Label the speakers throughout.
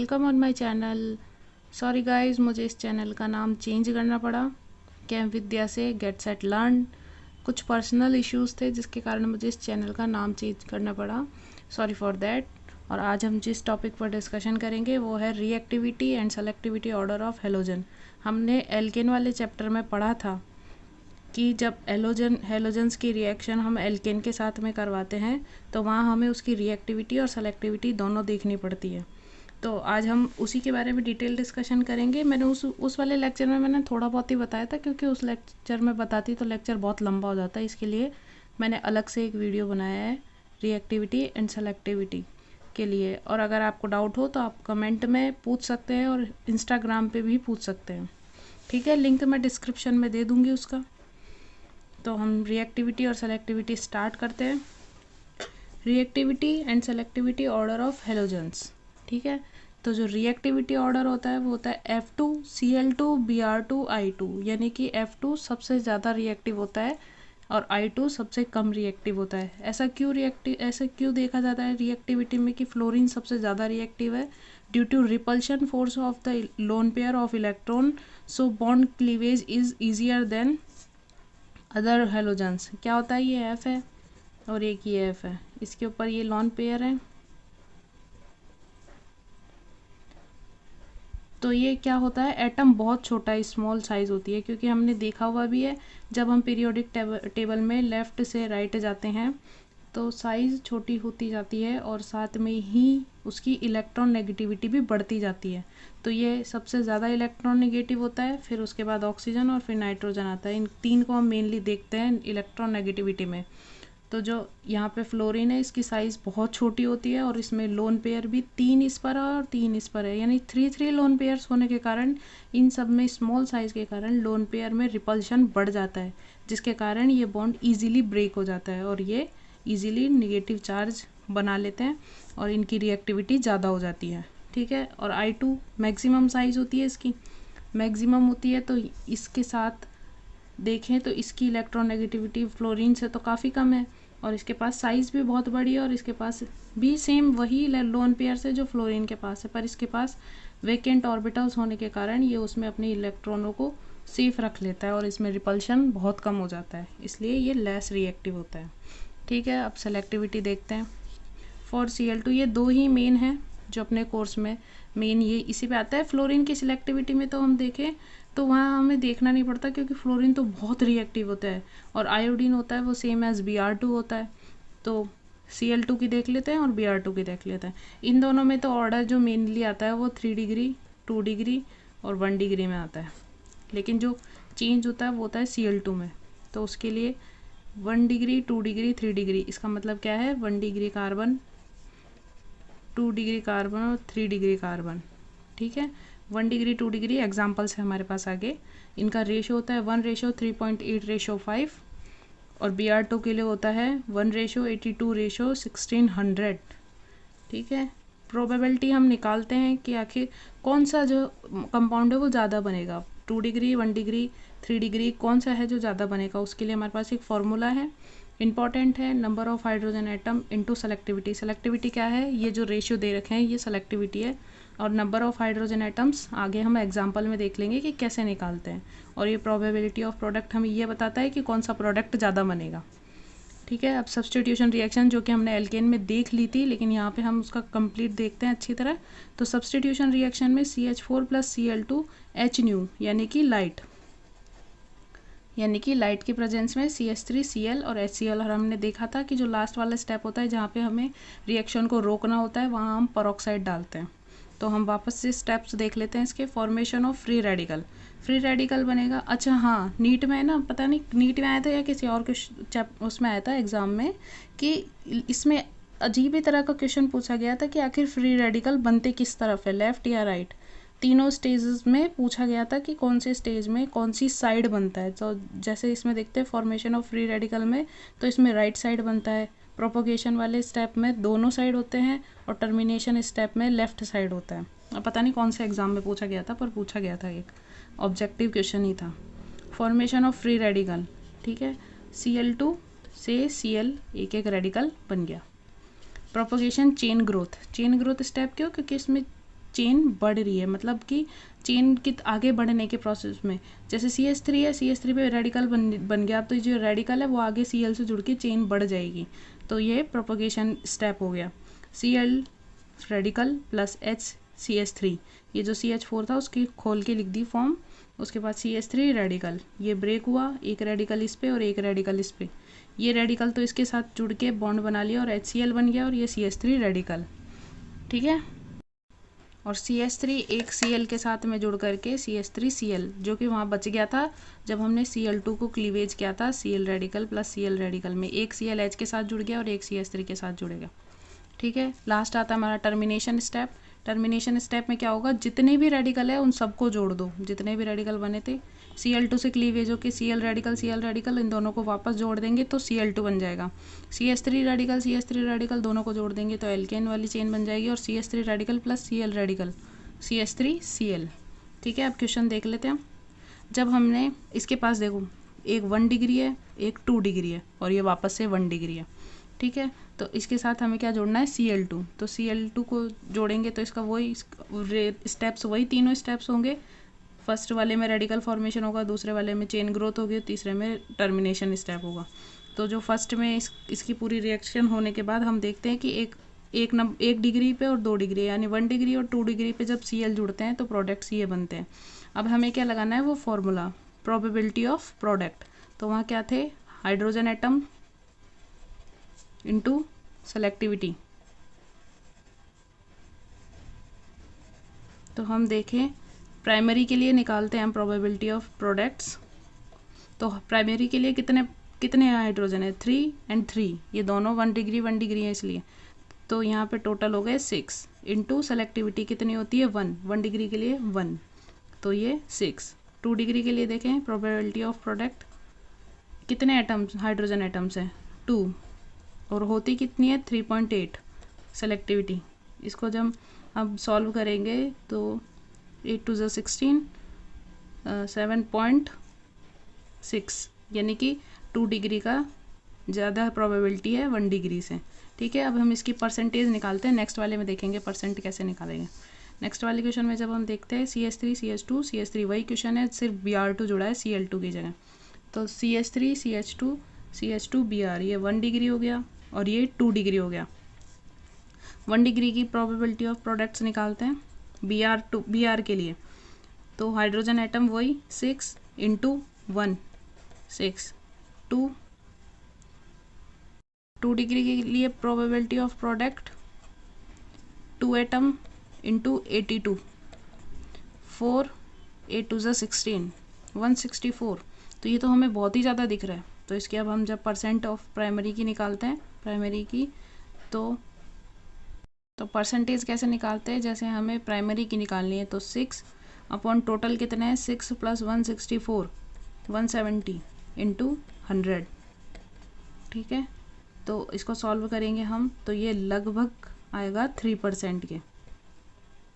Speaker 1: Welcome on my channel. Sorry guys, मुझे इस channel का नाम चेंज करना पड़ा। कैम विद्या से गेट सेट लर्न, कुछ पर्सनल इश्यूज थे जिसके कारण मुझे इस चैनल का नाम चेंज करना पड़ा। Sorry for that. और आज हम जिस टॉपिक पर डिस्कशन करेंगे वो है reactivity and selectivity order of halogen. हमने एल्केन वाले चैप्टर में पढ़ा था कि जब हेलोजन्स की रिएक्शन हम एल्केन के साथ में करवाते हैं तो वहाँ हमें उसकी रिएक्टिविटी और सेलेक्टिविटी दोनों देखनी पड़ती है। तो आज हम उसी के बारे में डिटेल डिस्कशन करेंगे। मैंने उस वाले लेक्चर में मैंने थोड़ा बहुत ही बताया था, क्योंकि उस लेक्चर में बताती तो लेक्चर बहुत लंबा हो जाता है। इसके लिए मैंने अलग से एक वीडियो बनाया है रिएक्टिविटी एंड सेलेक्टिविटी के लिए। और अगर आपको डाउट हो तो आप कमेंट में पूछ सकते हैं और इंस्टाग्राम पे भी पूछ सकते हैं। ठीक है, लिंक मैं डिस्क्रिप्शन में दे दूँगी उसका। तो हम रिएक्टिविटी और सेलेक्टिविटी स्टार्ट करते हैं। Reactivity and selectivity order of halogens. ठीक है, तो जो रिएक्टिविटी ऑर्डर होता है वो होता है F2 Cl2 Br2 I2, यानी कि F2 सबसे ज़्यादा रिएक्टिव होता है और I2 सबसे कम रिएक्टिव होता है। ऐसा क्यों देखा जाता है रिएक्टिविटी में कि फ्लोरीन सबसे ज़्यादा रिएक्टिव है? Due to repulsion force of the lone pair of electron, so bond cleavage is easier than other halogens. क्या होता है? ये F है और एक ये F है, इसके ऊपर ये लोन पेयर है। तो ये क्या होता है, एटम बहुत छोटा स्मॉल साइज होती है, क्योंकि हमने देखा हुआ भी है जब हम पीरियोडिक टेबल में लेफ़्ट से राइट जाते हैं तो साइज़ छोटी होती जाती है और साथ में ही उसकी इलेक्ट्रॉन नेगेटिविटी भी बढ़ती जाती है। तो ये सबसे ज़्यादा इलेक्ट्रॉन नेगेटिव होता है, फिर उसके बाद ऑक्सीजन और फिर नाइट्रोजन आता है। इन तीन को हम मेनली देखते हैं इलेक्ट्रॉन नेगेटिविटी में। तो जो यहाँ पे फ्लोरीन है इसकी साइज़ बहुत छोटी होती है और इसमें लोन पेयर भी 3 इस पर है और 3 इस पर है, यानी 3 लोन पेयर्स होने के कारण इन सब में स्मॉल साइज़ के कारण लोन पेयर में रिपल्शन बढ़ जाता है, जिसके कारण ये बॉन्ड इजीली ब्रेक हो जाता है और ये इजीली नेगेटिव चार्ज बना लेते हैं और इनकी रिएक्टिविटी ज़्यादा हो जाती है। ठीक है, और I2 मैक्सिमम साइज़ होती है, इसकी मैक्सिमम होती है। तो इसके साथ देखें तो इसकी इलेक्ट्रॉन नेगेटिविटी फ्लोरीन से तो काफ़ी कम है और इसके पास साइज़ भी बहुत बड़ी है और इसके पास भी सेम वही लोन पेयर से जो फ्लोरीन के पास है, पर इसके पास वेकेंट ऑर्बिटल्स होने के कारण ये उसमें अपने इलेक्ट्रॉनों को सेफ रख लेता है और इसमें रिपल्शन बहुत कम हो जाता है, इसलिए ये लेस रिएक्टिव होता है। ठीक है, अब सेलेक्टिविटी देखते हैं। फॉर Cl2 ये दो ही मेन है जो अपने कोर्स में मेन ये इसी पे आता है। फ्लोरीन की सिलेक्टिविटी में तो हम देखें तो वहाँ हमें देखना नहीं पड़ता, क्योंकि फ्लोरीन तो बहुत रिएक्टिव होता है और आयोडीन होता है वो सेम एज Br2 होता है। तो Cl2 की देख लेते हैं और Br2 की देख लेते हैं। इन दोनों में तो ऑर्डर जो मेनली आता है वो 3 डिग्री 2 डिग्री और 1 डिग्री में आता है, लेकिन जो चेंज होता है वो होता है Cl2 में। तो उसके लिए 1 डिग्री 2 डिग्री 3 डिग्री, इसका मतलब क्या है, 1 डिग्री कार्बन 2 डिग्री कार्बन और 3 डिग्री कार्बन। ठीक है, 1 डिग्री 2 डिग्री एग्जाम्पल्स है हमारे पास आगे। इनका रेशो होता है 1:3.8:5 और Br2 के लिए होता है 1:82:1600। ठीक है, प्रोबेबिलिटी हम निकालते हैं कि आखिर कौन सा जो कंपाउंड है वो ज़्यादा बनेगा, 2 डिग्री 1 डिग्री 3 डिग्री, कौन सा है जो ज़्यादा बनेगा। उसके लिए हमारे पास एक फॉर्मूला है, इंपॉर्टेंट है, number of hydrogen atom into selectivity. Selectivity क्या है, ये जो रेशियो दे रखे हैं ये सेलेक्टिविटी है, और नंबर ऑफ हाइड्रोजन एटम्स आगे हम एग्जांपल में देख लेंगे कि कैसे निकालते हैं। और ये प्रोबेबिलिटी ऑफ प्रोडक्ट हमें ये बताता है कि कौन सा प्रोडक्ट ज़्यादा बनेगा। ठीक है, अब सब्स्टिट्यूशन रिएक्शन जो कि हमने एल्केन में देख ली थी, लेकिन यहाँ पे हम उसका कंप्लीट देखते हैं अच्छी तरह। तो सब्स्टिट्यूशन रिएक्शन में CH4 + Cl2 H यानी कि लाइट की प्रेजेंस में CH3Cl और HCl। और हमने देखा था कि जो लास्ट वाला स्टेप होता है जहाँ पे हमें रिएक्शन को रोकना होता है वहाँ हम पेरोक्साइड डालते हैं। तो हम वापस से स्टेप्स देख लेते हैं इसके। फॉर्मेशन ऑफ फ्री रेडिकल बनेगा। अच्छा हाँ, नीट में है ना, पता नहीं नीट में आया था या किसी और उसमें आया था एग्ज़ाम में, कि इसमें अजीब ही तरह का क्वेश्चन पूछा गया था कि आखिर फ्री रेडिकल बनते किस तरफ है, लेफ़्ट या राइट। तीनों स्टेजेस में पूछा गया था कि कौन से स्टेज में कौन सी साइड बनता है। तो जैसे इसमें देखते हैं फॉर्मेशन ऑफ फ्री रेडिकल में, तो इसमें राइट साइड बनता है, प्रोपोगेशन वाले स्टेप में दोनों साइड होते हैं और टर्मिनेशन स्टेप में लेफ्ट साइड होता है। अब पता नहीं कौन से एग्ज़ाम में पूछा गया था, पर पूछा गया था, एक ऑब्जेक्टिव क्वेश्चन ही था। फॉर्मेशन ऑफ फ्री रेडिकल, ठीक है, Cl2 से Cl एक रेडिकल बन गया। प्रोपोगेशन चेन ग्रोथ स्टेप क्यों, क्योंकि इसमें चेन बढ़ रही है, मतलब कि चेन के आगे बढ़ने के प्रोसेस में। जैसे CH3 है, CH3 पे रेडिकल बन गया, तो जो रेडिकल है वो आगे Cl से जुड़ के चेन बढ़ जाएगी, तो ये प्रोपोगेशन स्टेप हो गया। Cl radical plus H CH3, ये जो CH4 था उसकी खोल के लिख दी फॉर्म, उसके बाद CH3 रेडिकल, ये ब्रेक हुआ, एक रेडिकल इस पे और एक रेडिकल इस पे, ये रेडिकल तो इसके साथ जुड़ के बॉन्ड बना लिया और HCl बन गया, और ये CH3 रेडिकल, ठीक है। और CH3 एक Cl के साथ में जुड़ करके CH3Cl, जो कि वहाँ बच गया था जब हमने Cl2 को क्लीवेज किया था, Cl radical plus Cl radical में एक Cl H के साथ जुड़ गया और एक CH3 के साथ जुड़ेगा, ठीक है। लास्ट आता है हमारा टर्मिनेशन स्टेप। टर्मिनेशन स्टेप में क्या होगा, जितने भी रेडिकल है उन सबको जोड़ दो, जितने भी रेडिकल बने थे Cl2 से क्लीवेज होके Cl रेडिकल इन दोनों को वापस जोड़ देंगे तो Cl2 बन जाएगा। CH3 रेडिकल दोनों को जोड़ देंगे तो एल्केन वाली चेन बन जाएगी, और CH3 radical plus Cl radical CH3Cl, ठीक है। अब क्वेश्चन देख लेते हैं। जब हमने इसके पास देखो, एक 1 डिग्री है, एक 2 डिग्री है, और ये वापस से 1 डिग्री है, ठीक है। तो इसके साथ हमें क्या जोड़ना है, Cl2, तो Cl2 को जोड़ेंगे तो इसका वही स्टेप्स, वही तीनों स्टेप्स होंगे। फर्स्ट वाले में रेडिकल फॉर्मेशन होगा, दूसरे वाले में चेन ग्रोथ होगी, तीसरे में टर्मिनेशन स्टेप होगा। तो जो फर्स्ट में इसकी पूरी रिएक्शन होने के बाद हम देखते हैं कि एक डिग्री पे और 2 डिग्री, यानी 1 डिग्री और 2 डिग्री पे जब Cl जुड़ते हैं तो प्रोडक्ट्स ये बनते हैं। अब हमें क्या लगाना है, वो फॉर्मूला प्रोबेबिलिटी ऑफ प्रोडक्ट। तो वहाँ क्या थे, हाइड्रोजन एटम इनटू सेलेक्टिविटी। तो हम देखें प्राइमरी के लिए निकालते हैं हम प्रोबेबिलिटी ऑफ प्रोडक्ट्स। तो प्राइमरी के लिए कितने हाइड्रोजन है, 3 and 3, ये दोनों 1 डिग्री है इसलिए, तो यहाँ पे टोटल हो गए 6 इंटू सेलेक्टिविटी कितनी होती है 1 डिग्री के लिए 1, तो ये 6। 2 डिग्री के लिए देखें प्रोबेबिलिटी ऑफ प्रोडक्ट, कितने एटम्स, हाइड्रोजन एटम्स हैं 2, और होती कितनी है 3.8 सेलेक्टिविटी। इसको जब अब सॉल्व करेंगे तो 8 to the 16 7.6, यानी कि 2 डिग्री का ज़्यादा प्रोबेबिलिटी है 1 डिग्री से, ठीक है। अब हम इसकी परसेंटेज निकालते हैं, नेक्स्ट वाले में देखेंगे परसेंट कैसे निकालेंगे। नेक्स्ट वाले क्वेश्चन में जब हम देखते हैं CH3 CH2 वही क्वेश्चन है, सिर्फ Br2 जुड़ा है Cl2 की जगह। तो CH3 CH2 Br, ये 1 डिग्री हो गया और ये 2 डिग्री हो गया। 1 डिग्री की प्रोबेबिलिटी ऑफ प्रोडक्ट्स निकालते हैं Br के लिए। तो हाइड्रोजन एटम वही 6 इंटू 1 6, 2 डिग्री के लिए probability of product 2 atom into 82, 4 8 to the 16 164। तो ये तो हमें बहुत ही ज़्यादा दिख रहा है। तो इसके अब हम जब परसेंट ऑफ प्राइमरी की निकालते हैं, प्राइमरी की, तो परसेंटेज कैसे निकालते हैं, जैसे हमें प्राइमरी की निकालनी है तो 6 अपॉन टोटल कितने हैं 6 + 164 170 इंटू 100, ठीक है। तो इसको सॉल्व करेंगे हम तो ये लगभग आएगा 3% के,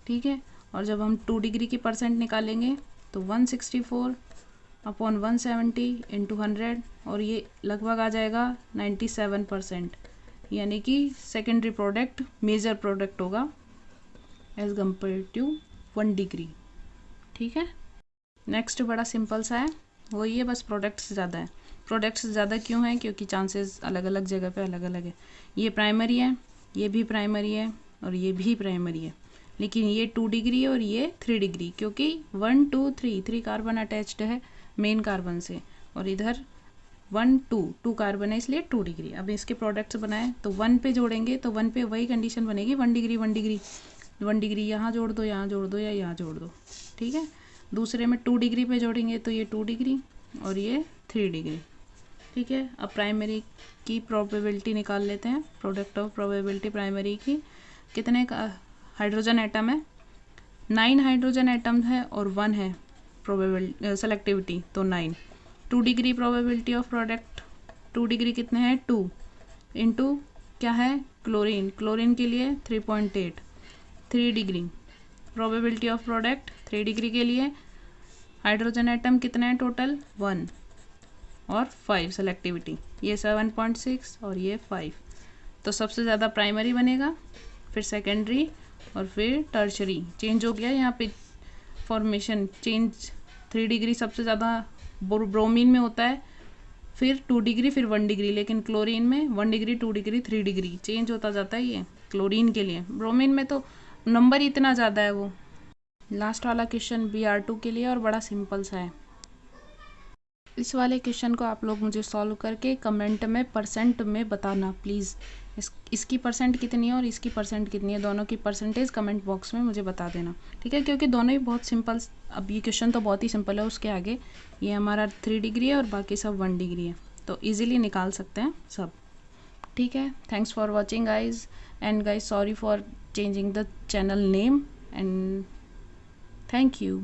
Speaker 1: ठीक है। और जब हम 2 डिग्री की परसेंट निकालेंगे तो 164 अपॉन 170 इंटू 100, और ये लगभग आ जाएगा 97%, यानी कि सेकेंडरी प्रोडक्ट मेजर प्रोडक्ट होगा एज कम्पेयर टू 1 डिग्री, ठीक है। नेक्स्ट बड़ा सिंपल सा है, वही है, बस प्रोडक्ट्स ज़्यादा है। प्रोडक्ट्स ज़्यादा क्यों हैं, क्योंकि चांसेस अलग अलग जगह पे अलग अलग है। ये प्राइमरी है, ये भी प्राइमरी है, और ये भी प्राइमरी है, लेकिन ये 2 डिग्री और ये 3 डिग्री, क्योंकि 1 2 3 कार्बन अटैच्ड है मेन कार्बन से, और इधर 1 2 कार्बन है, इसलिए 2 डिग्री। अब इसके प्रोडक्ट्स बनाए तो 1 पे जोड़ेंगे तो 1 पे वही कंडीशन बनेगी 1 डिग्री यहाँ जोड़ दो, यहाँ जोड़ दो, या यहाँ जोड़ दो, ठीक है। दूसरे में 2 डिग्री पे जोड़ेंगे तो ये 2 डिग्री और ये 3 डिग्री, ठीक है। अब प्राइमरी की प्रोबेबिलिटी निकाल लेते हैं, प्रोडक्ट ऑफ प्रोबेबिलिटी प्राइमरी की। कितने का हाइड्रोजन एटम है, 9 हाइड्रोजन एटम है और 1 है प्रोबेबिलिटी सेलेक्टिविटी, तो 9। 2 degree probability of product, 2 degree कितने हैं 2 इंटू क्या है क्लोरीन के लिए 3.8, 3 degree probability of product 3 degree के लिए। हाइड्रोजन एटम कितने हैं टोटल 1 और 5 सेलेक्टिविटी, ये 7.6 और ये 5। तो सबसे ज़्यादा प्राइमरी बनेगा, फिर सेकेंडरी और फिर टर्शरी चेंज हो गया यहाँ पे फॉर्मेशन चेंज 3 डिग्री सबसे ज़्यादा ब्रोमीन में होता है, फिर 2 डिग्री, फिर 1 डिग्री, लेकिन क्लोरीन में 1 डिग्री 2 डिग्री 3 डिग्री चेंज होता जाता है ये क्लोरीन के लिए। ब्रोमीन में तो नंबर ही इतना ज़्यादा है वो। लास्ट वाला क्वेश्चन Br2 के लिए और बड़ा सिंपल सा है। इस वाले क्वेश्चन को आप लोग मुझे सॉल्व करके कमेंट में परसेंट में बताना प्लीज़। इसकी परसेंट कितनी है और इसकी परसेंट कितनी है, दोनों की परसेंटेज कमेंट बॉक्स में मुझे बता देना, ठीक है। क्योंकि दोनों ही बहुत सिंपल, अब ये क्वेश्चन तो बहुत ही सिंपल है, उसके आगे ये हमारा 3 डिग्री है और बाकी सब 1 डिग्री है, तो ईजिली निकाल सकते हैं सब, ठीक है। Thanks for watching guys, and guys sorry for changing the channel name, and thank you.